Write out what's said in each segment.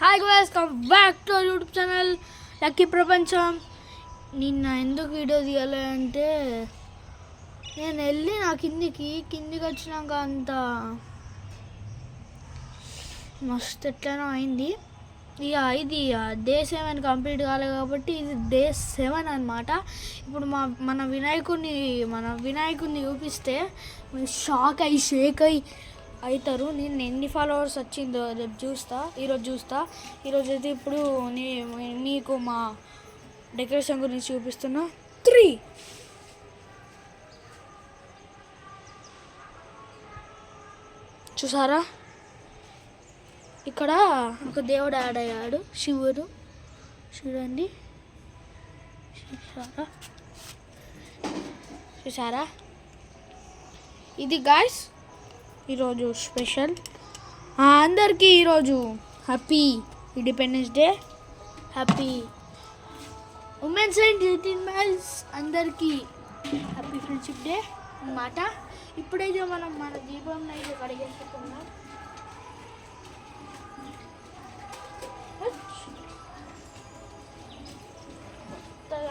Hi guys, come back to YouTube channel lucky ప్రపంచం. నిన్న ఎందుకు వీడియో తీయాలి అంటే నేను వెళ్ళి నా కిందికి వచ్చినాక అంత మస్తు ఎట్లనో అయింది. ఇక ఇది డే 7 కంప్లీట్ కాలేదు కాబట్టి ఇది డే 7 అనమాట. ఇప్పుడు మన వినాయకుడిని చూపిస్తే షాక్ అయ్యి షేక్ అవుతారు. నేను ఎన్ని ఫాలోవర్స్ వచ్చిందో రేపు ఈరోజు చూస్తా. ఈరోజు అయితే ఇప్పుడు మీకు మా డెకరేషన్ గురించి చూపిస్తున్నా. 3 చూసారా, ఇక్కడ ఒక దేవుడు యాడ్ అయ్యాడు, శివుడు. చూడండి, చూసారా ఇది గాయ్స్ ఈరోజు స్పెషల్. అందరికీ ఈరోజు happy independence day, happy women's and 18 miles, అందరికీ హ్యాపీ ఫ్రెండ్షిప్ డే అన్నమాట. ఇప్పుడైతే మనం మన దీపంలో అయితే కడిగేసుకుందాం.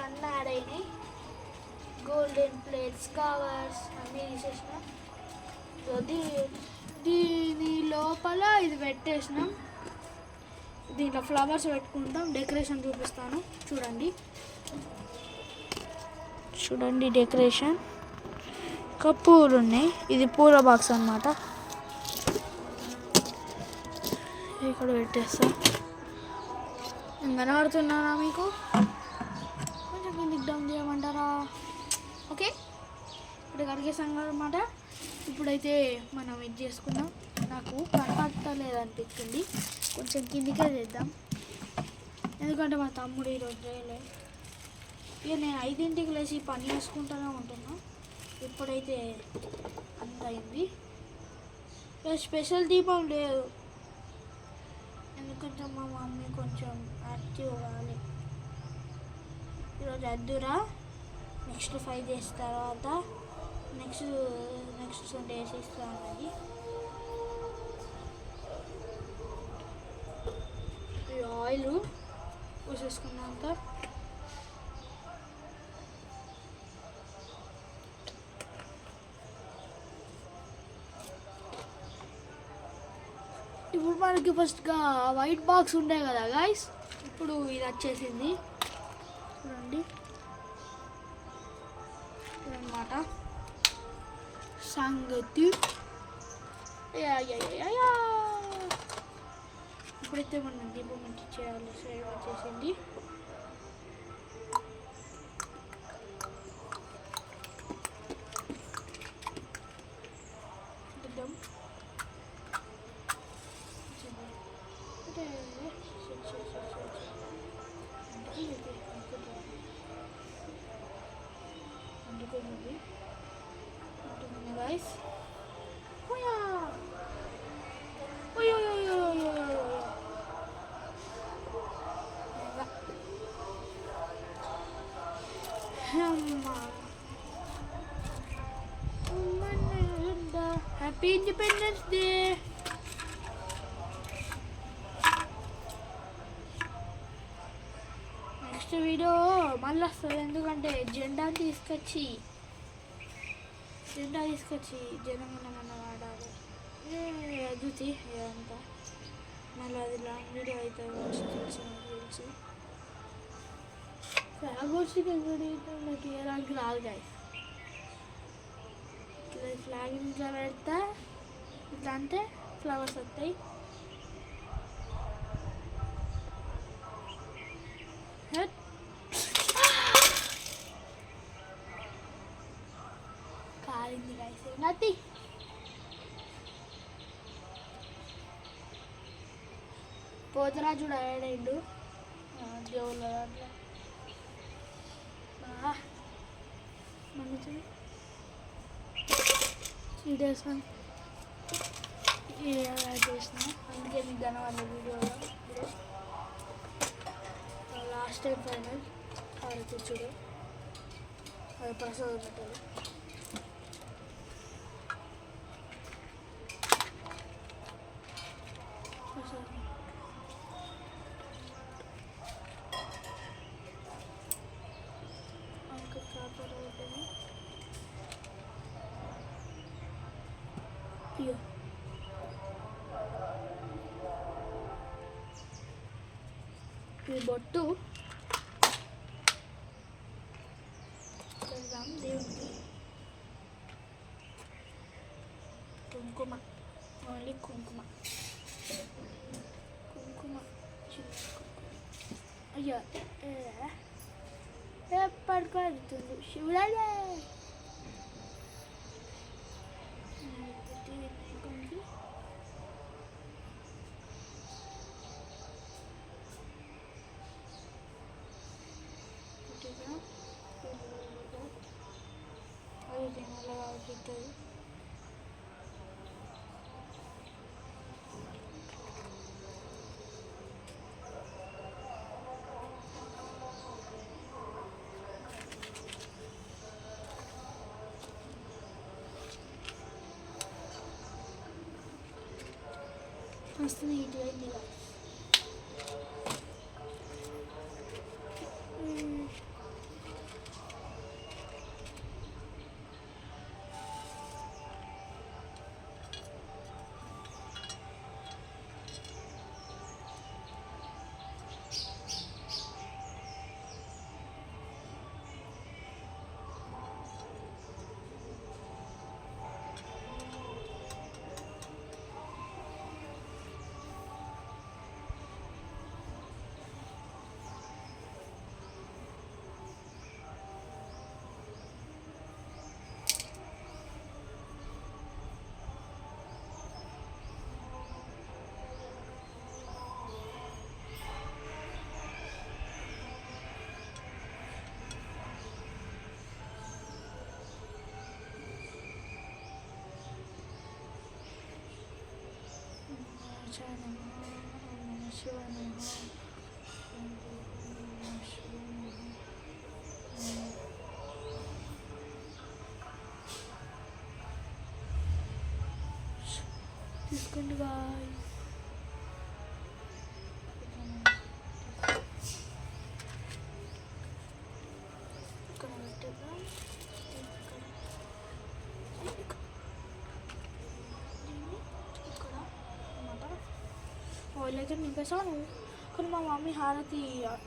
అన్నీ యాడ్ అయినాయి, గోల్డెన్ ప్లేట్స్, కవర్స్ అన్నీ తీసేసిన. దీని లోపల ఇది పెట్టేసినాం. దీంట్లో ఫ్లవర్స్ పెట్టుకుంటాం. డెకరేషన్ చూపిస్తాను, చూడండి డెకరేషన్. ఇంకా పూలు ఉన్నాయి, ఇది పూల బాక్స్ అన్నమాట. ఇక్కడ పెట్టేస్తా. నేను కనబడుతున్నానా మీకు? కొంచెం కిందికి డౌన్ చేయమంటారా? ఓకే, ఇప్పుడు కడిగేసాం అన్నమాట. ఇప్పుడైతే మనం ఇది చేసుకుందాం. నాకు కనపడలేదు అనిపించింది, కొంచెం కిందికే చేద్దాం. ఎందుకంటే మా తమ్ముడు ఈరోజు చేయలే. ఇక నేను 5ంటికి లేచి పని చేసుకుంటూనే ఉంటున్నా. ఇప్పుడైతే అంత అయింది. స్పెషల్ దీపం లేదు, ఎందుకంటే మా మమ్మీ కొంచెం యాక్టివ్ కావాలి. ఈరోజు అద్దురా, నెక్స్ట్ 5 days తర్వాత నెక్స్ట్ సండే వేసేస్తా అన్నది. ఈ ఆయిల్ పోసేసుకున్నాక ఇప్పుడు మనకి ఫస్ట్గా వైట్ బాక్స్ ఉండే కదా గాయస్, ఇప్పుడు ఇది వచ్చేసింది. చూడండి అన్నమాట సంగతి. ఇప్పుడైతే మనం దీపం మంచి చేయాలి. సేవ్ వచ్చేసింది. Guys, happy independence day. Next video మళ్ళీ వస్తుంది, ఎందుకంటే జెండా తీసుకొచ్చి జనగణమన వాడాలి. అదుతి ఇదంతా మళ్ళీ అది లాంగ్ వీడియో అయితే తెలిసి ఫ్లాగ్ నాకు ఇవ్వడానికి రాదు గాయస్. ఇట్లా ఫ్లాగ్ ఇంట్లో పెడతా, ఇట్లా అంటే ఫ్లవర్స్ వస్తాయి. కాలింది గాయస్, నత్తి. పోతరాజుడు ఆడాడు దేవుళ్ళ దాంట్లో. మంచి చేసిన, అందుకే మీకు కనవాలి వీడియోలో. లాస్ట్ టైం ఫైనల్ కూర్చుడు అది ప్రసాదం పెట్టారు. ఇది బొట్టు పెడదాం దేవుడికి. కుంకుమ, ఓన్లీ కుంకుమ. కుంకుమ అయ్యో పడుకోడుతుంది శివుడే. అది నల్లగా అవుతుంది. మస్తు నీట్గా అయింది ఇలా. తీసుకోండి గాయ్స్. ఇక్కడ పెట్టేద్దాం. ఇక్కడ అన్నమాట ఆయిల్ అయితే నింపేసాను. కానీ మా మమ్మీ హారతి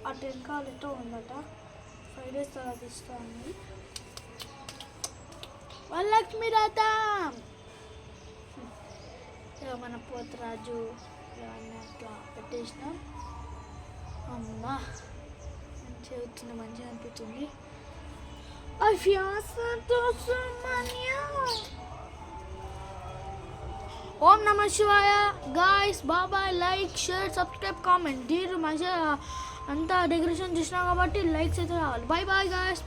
అటు వెనకాలతో ఉందట. 5 days తర్వాత ఇస్తాను. వరలక్ష్మి రథం ఇక మన పోతరాజు ఇవన్నీ అట్లా పెట్టేసినాం. అమ్మ మంచిగా వచ్చింది, మంచిగా అనిపిస్తుంది. ఓం నమ శివాయ గాయస్. బాబాయ్. Like, share, subscribe, comment. దీని మంచిగా అంతా డెకరేషన్ చేసినా కాబట్టి లైక్స్ అయితే రావాలి. Bye bye guys.